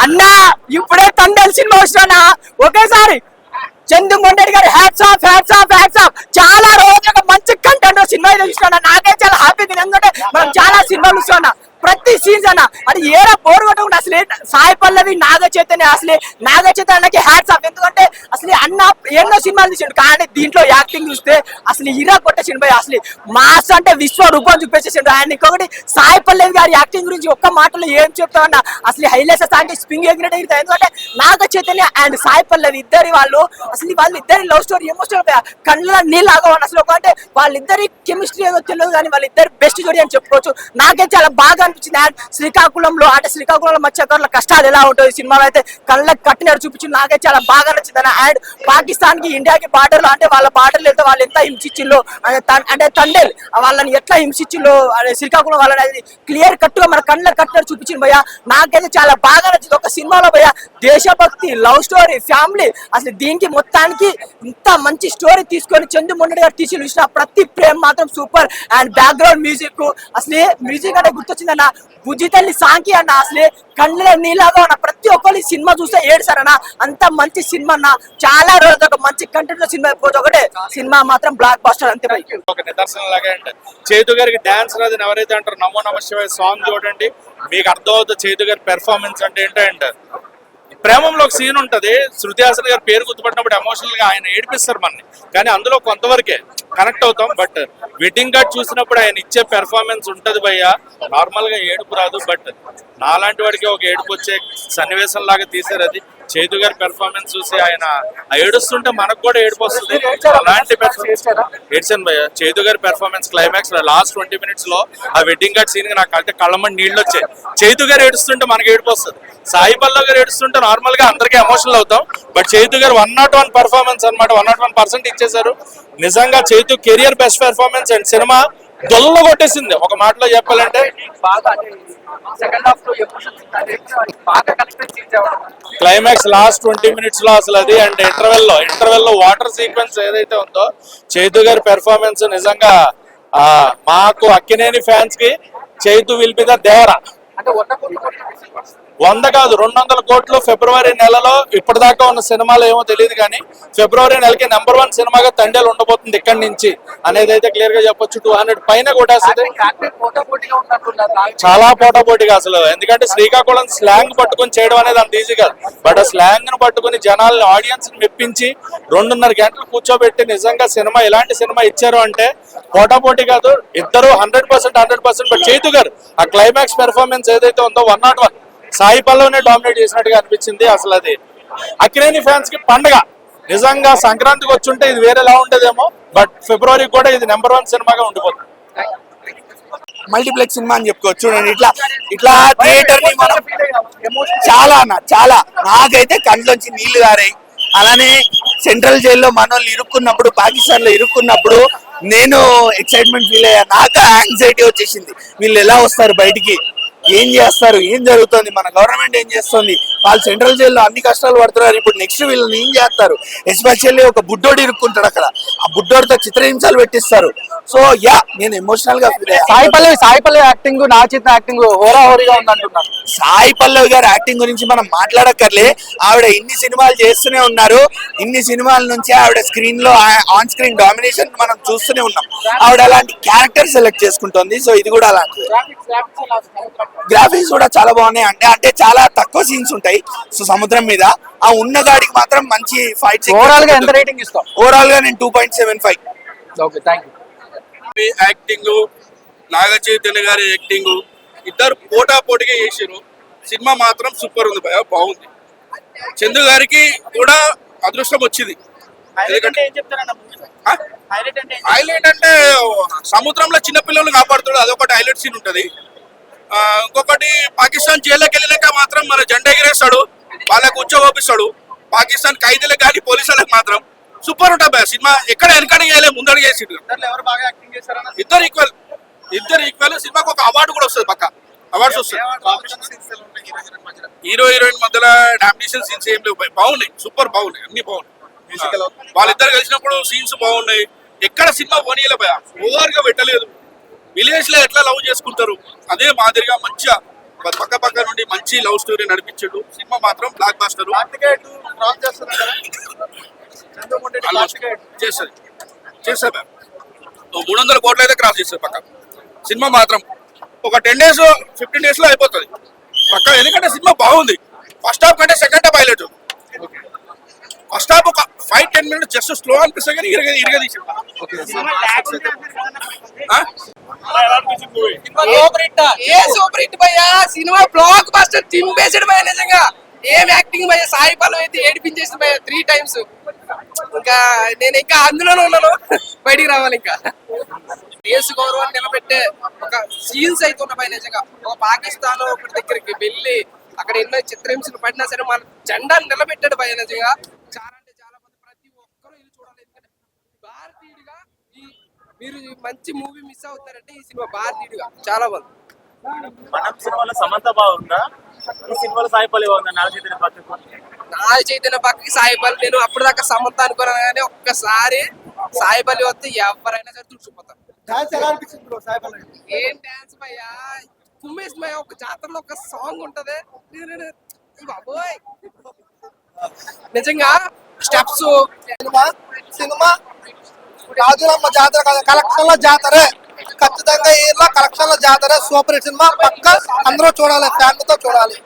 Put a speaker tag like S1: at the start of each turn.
S1: అన్నా ఇప్పుడే తండేల్ సినిమా వచ్చినా ఒకేసారి చందు మొండేటి గారి hats off hats off hats off. చాలా రోజులుగా మంచి కంటెంట్ సినిమా చూస్తున్నా. నాకే చాలా హ్యాపీ. ఎందుకంటే మనం చాలా సినిమాలు చూస్తున్నా. ప్రతి సీజన్ అది ఏరా బోర్ కొట్టకుండా అసలు సాయి పల్లవి నాగ చైతన్య అసలు నాగ చైతన్యకి హ్యాట్స్ ఆఫ్. ఎందుకంటే అసలు అన్న ఎన్నో సినిమాలు తీసాడు కానీ దీంట్లో యాక్టింగ్ చూస్తే అసలు ఇరా కొట్టే సినిమా. అసలు మాస్ అంటే విశ్వరూపం చూపించేసాడు ఆయన. ఇంకొకటి సాయి పల్లవి గారి యాక్టింగ్ గురించి ఒక్క మాటలో ఏం చెప్తామన్నా అసలు హైలైట్స్ అంటే స్ప్రింగ్ ఎగ్రెట్ ఎగురుతాయి. ఎందుకంటే నాగ చైతన్య అండ్ సాయి పల్లవి ఇద్దరి వాళ్ళిద్దరి లవ్ స్టోరీ ఎమోషనల్ కళ్ళ నీళ్ళగా అసలు అంటే వాళ్ళిద్దరి కెమిస్ట్రీ ఏదో తెలియదు కానీ వాళ్ళిద్దరు బెస్ట్ జోడి అని చెప్పుకోవచ్చు. నాకైతే చాలా బాగా అనిపించింది. అండ్ శ్రీకాకుళంలో మత్స్యకారుల కష్టాలు ఎలా ఉంటుంది సినిమాలో అయితే కళ్ళకి కట్టినట్టు చూపించింది. నాకైతే చాలా బాగా నచ్చింది. అండ్ పాకిస్తాన్ కి ఇండియాకి బార్డర్లో అంటే వాళ్ళ బార్డర్లు వెళ్తే వాళ్ళు ఎంత హింసించిల్లో అంటే తండేల్ వాళ్ళని ఎట్లా హింసించిల్లో శ్రీకాకుళం వాళ్ళని క్లియర్ కట్ గా మన కళ్ళకి కట్టినట్టు చూపించింది భయ్య. నాకైతే చాలా బాగా నచ్చింది. ఒక సినిమాలో భయ్య దేశభక్తి, లవ్ స్టోరీ, ఫ్యామిలీ అసలు దీనికి మొత్తానికి ఇంత మంచి స్టోరీ తీసుకొని చందు మొండేటి గారు చూసిన ప్రతి ప్రేమ్ మాత్రం సూపర్. అండ్ బ్యాక్గ్రౌండ్ మ్యూజిక్ అసలు మ్యూజిక్ అంటే గుర్తొచ్చిందన్న బుజ్జి తల్లి సాంకి అన్న అసలు కళ్ళ నీళ్ళగా ఉన్న ప్రతి ఒక్కరి సినిమా చూస్తే ఏడుసారన్న. అంత మంచి సినిమా అన్న. చాలా రోజులు ఒక మంచి కంటెంట్ లో సినిమా అయిపోతే ఒకటే సినిమా మాత్రం బ్లాక్ బస్టర్ అంతే.
S2: ఒక నిదర్శనం లాగా అంటే చేతు గారికి డాన్స్ రాదు ఎవరైతే అంటారు నమో నమ శివాయ సాంగ్ చూడండి మీకు అర్థం అవుతుంది చేతు గారి పెర్ఫార్మెన్స్ అంటే ఏంటంటే ప్రేమంలో ఒక సీన్ ఉంటది. శృతి హాసన్ గారి పేరు గుర్తుపట్టినప్పుడు ఎమోషనల్ గా ఆయన ఏడిపిస్తారు మనని కానీ అందులో కొంతవరకే కనెక్ట్ అవుతాం. బట్ వెడ్డింగ్ కార్డ్ చూసినప్పుడు ఆయన ఇచ్చే పెర్ఫార్మెన్స్ ఉంటది భయ్య. నార్మల్ గా ఏడుపు రాదు బట్ నాలాంటి వాడికి ఒక ఏడుపు వచ్చే సన్నివేశం లాగా తీసారు. అది చేతు గారి పెర్ఫార్మెన్స్ చూసి ఆయన ఏడుస్తుంటే మనకు కూడా ఏడుపు వస్తుంది. అలాంటి ఏడ్చాను భయ్య. చేతు గారి పెర్ఫార్మెన్స్ క్లైమాక్స్ లాస్ట్ 20 minutes లో ఆ వెడ్డింగ్ కార్డ్ సీన్ నాకు అంటే కళ్ళమని నీళ్ళు వచ్చాయి. చేతు గారు ఏడుస్తుంటే మనకి ఏడుపు వస్తుంది. సాయి పల్లవి గారు ఏడుస్తుంటే నార్మల్ గా అందరికీ ఎమోషనల్ అవుతాం. బట్ చేతు గారు 101 పర్ఫార్మెన్స్ అనమాట 101% ఇచ్చేసారు. నిజంగా చేతు career best performance and cinema దొల్ల కొట్టేసింది. ఒక మాటలో చెప్పాలంటే క్లైమాక్స్ లాస్ట్ 20 minutes లో అసలు అది అండ్ ఇంటర్వెల్ లో వాటర్ సీక్వెన్స్ ఏదైతే ఉందో చైతు గారి పెర్ఫార్మెన్స్ నిజంగా మాకు అక్కినేని ఫ్యాన్స్ కి Chaitu will be the Devara. 100 కాదు 200 కోట్లు ఫిబ్రవరి నెలలో ఇప్పటిదాకా ఉన్న సినిమాలు ఏమో తెలియదు కానీ ఫిబ్రవరి నెలకి నెంబర్ 1 సినిమాగా తండేలు ఉండబోతుంది ఇక్కడి నుంచి అనేది అయితే క్లియర్ గా చెప్పొచ్చు. 200 పైన కొట్టేస్తుంది. చాలా పోటాపోటీగా అసలు ఎందుకంటే శ్రీకాకుళం స్లాంగ్ పట్టుకుని చేయడం అనేది అంత ఈజీ కాదు. బట్ ఆ స్లాంగ్ ను పట్టుకుని జనాల్ని ఆడియన్స్ ని మెప్పించి 2.5 గంటలు కూర్చోబెట్టి నిజంగా సినిమా ఇలాంటి సినిమా ఇచ్చారు అంటే పోటాపోటీ కాదు. ఇద్దరు 100%. బట్ చైతు గారు ఆ క్లైమాక్స్ పెర్ఫార్మెన్స్ ఏదైతే ఉందో 101 సాయి పల్లవినే డామినేట్ చేసినట్టుగా అనిపించింది. అసలు అది అక్కినేని ఫ్యాన్స్ కి పండుగ. నిజంగా సంక్రాంతికి వచ్చుంటే ఇది వేరేలా ఉంటదేమో బట్ ఫిబ్రవరికి కూడా ఇది నెంబర్ 1 సినిమాగా ఉండిపోతుంది.
S3: మల్టీప్లెక్స్ సినిమా అని చెప్పుకోవచ్చు. చూడండి ఇట్లా థియేటర్ ని మనం చాలా నాకైతే కంట్లోంచి నీళ్లు గారాయి. అలానే సెంట్రల్ జైల్లో మనోళ్ళు ఇరుక్కున్నప్పుడు పాకిస్తాన్ లో ఇరుక్కున్నప్పుడు నేను ఎక్సైట్మెంట్ ఫీల్ అయ్యా. నాకు యాంగ్జైటీ వచ్చేసింది. వీళ్ళు ఎలా వస్తారు బయటికి, ఏం చేస్తారు, ఏం జరుగుతుంది, మన గవర్నమెంట్ ఏం చేస్తుంది, వాళ్ళు సెంట్రల్ జైల్లో అన్ని కష్టాలు పడుతున్నారు. ఇప్పుడు నెక్స్ట్ వీళ్ళని ఏం చేస్తారు. ఎస్పెషల్లీ ఒక బుడ్డోడు ఇరుక్కుంటాడు అక్కడ. ఆ బుడ్డోడితో చిత్రహింసలు పెట్టిస్తారు. సో నేను ఎమోషనల్ గా ఫీల్ అయ్యా.
S1: సాయి పల్లవి యాక్టింగ్ నా చేత యాక్టింగ్ హోరాహోరీగా ఉందంటున్నారు.
S3: సాయి పల్లవి గారి యాక్టింగ్ గురించి మనం మాట్లాడక్కర్లే. ఆవిడ ఇన్ని సినిమాలు చేస్తూనే ఉన్నారు. ఇన్ని సినిమాల నుంచి ఆవిడ స్క్రీన్ లో ఆన్ స్క్రీన్ డామినేషన్ మనం చూస్తూనే ఉన్నాం. ఆవిడ అలాంటి క్యారెక్టర్ సెలెక్ట్ చేసుకుంటుంది. సో ఇది కూడా అలాంటి గ్రాఫిక్స్ కూడా చాలా బాగున్నాయి. అంటే చాలా తక్కువ సీన్స్ ఉంటాయి. సో సముద్రం మీద ఆ ఉన్న గాడికి మాత్రం మంచి ఫైట్స్.
S1: ఓవరాల్ గా ఎంత రేటింగ్ ఇస్తాం?
S3: ఓవరాల్ గా నేను 2.75.
S1: Okay thank you.
S4: Acting Naga Chaitanya గారి యాక్టింగ్ ఇద్దరు పోటాపోటీగా చేసారు. సినిమా మాత్రం సూపర్ ఉంది భయ, బాగుంది. చందు గారికి కూడా అదృష్టం వచ్చింది. హైలైట్ అంటే సముద్రంలో చిన్నపిల్లలు కాపాడుతాడు, అదొకటి హైలైట్ సీన్ ఉంటది. ఇంకొకటి పాకిస్తాన్ జైల్లోకి వెళ్ళినాక మాత్రం మన జెండా ఎగిరేస్తాడు, వాళ్ళకి కూర్చోపిస్తాడు. పాకిస్తాన్ ఖైదీలకు కానీ పోలీసులకు మాత్రం సూపర్ ఉంటుంది సినిమా. ఎక్కడ వెనకడ చేయలేదు, ముందడు చేసిండు. ఇద్దరు ఈక్వల్. సినిమాకి ఒక అవార్డు కూడా వస్తుంది, పక్క అవార్డ్స్ వస్తాయి. హీరో హీరోయిన్ మధ్యలో డామినేషన్ సీన్స్ ఏం లేవు, బాగున్నాయి, సూపర్ బాగున్నాయి, అన్ని బాగున్నాయి. వాళ్ళిద్దరు కలిసినప్పుడు సీన్స్ బాగున్నాయి. ఎక్కడ సినిమా పోనీయలే భయ, ఓవర్గా పెట్టలేదు. విలేజ్ లో ఎట్లా లవ్ చేసుకుంటారు అదే మాదిరిగా మంచిగా పక్క పక్క నుండి మంచి లవ్ స్టోరీ నడిపించాడు. సినిమా మాత్రం బ్లాక్ బాస్టర్ చేస్తుంది చేస్తారు. 300 కోట్లు అయితే క్రాస్ చేస్తారు పక్క. సినిమా మాత్రం ఒక 10 days 15 days లో అయిపోతుంది పక్క. ఎందుకంటే సినిమా బాగుంది. ఫస్ట్ హాఫ్ కంటే second half highlight. First half ఒక 5-10 minutes జస్ట్ స్లో అనిపిస్తుంది కానీ ఇరగదీసి
S5: సూపర్ హిట్ భయ్యా. సినిమా బ్లాక్ బస్టర్ చింపేసాడు భయ్య. నిజంగా ఏం యాక్టింగ్ భయ్య. సాయి పల్లవి అయితే ఏడిపించేసింది భయ్య 3 times. ఇంకా నేను ఇంకా అందులోనే ఉన్నాను, బయటికి రావాలి. ఇంకా దేశ గౌరవాన్ని నిలబెట్టే ఒక సీన్స్ అయితే ఉన్న భయ్య. నిజంగా ఒక పాకిస్తాన్ ఒకటి దగ్గరికి వెళ్ళి అక్కడ ఎన్నో చిత్రహింసలు పడినా సరే మన జెండాను నిలబెట్టాడు భయ్య. నిజంగా చాలా అంటే చాలా మంది ప్రతి ఒక్కరూ ఇది చూడాలి. ఎందుకంటే భారతీయుడిగా మీరు మంచి మూవీ మిస్ అవుతారంటే ఈ సినిమా భారతీయుడిగా చాలా బాగుంది.
S6: మనం సినిమాలో సమంత బాగుందా, ఈ సినిమాలో సాయి పల్లవి బాగుందా?
S5: నాగ చైతన్య పక్కకి సాయి పల్లవి. నేను అప్పుడు దాకా సమంత అనుకున్నాను కానీ ఒక్కసారి సాయి పల్లవి వస్తే ఎవరైనా సరే చూసిపోతారు. ఏం డాన్స్ భయ్యా. కుమ్మేసి భయ్య ఒక జాతరలో ఒక సాంగ్ ఉంటది బాబోయ్. నిజంగా స్టెప్స్
S7: సినిమా రాజులమ్మ జాతర కాదు, కలెక్షన్ల జాతరే. ఖచ్చితంగా ఈ కలెక్షన్ల జాతరే. సూపర్ హిట్ సినిమా పక్క అందరూ చూడాలి, ఫ్యామిలీతో చూడాలి.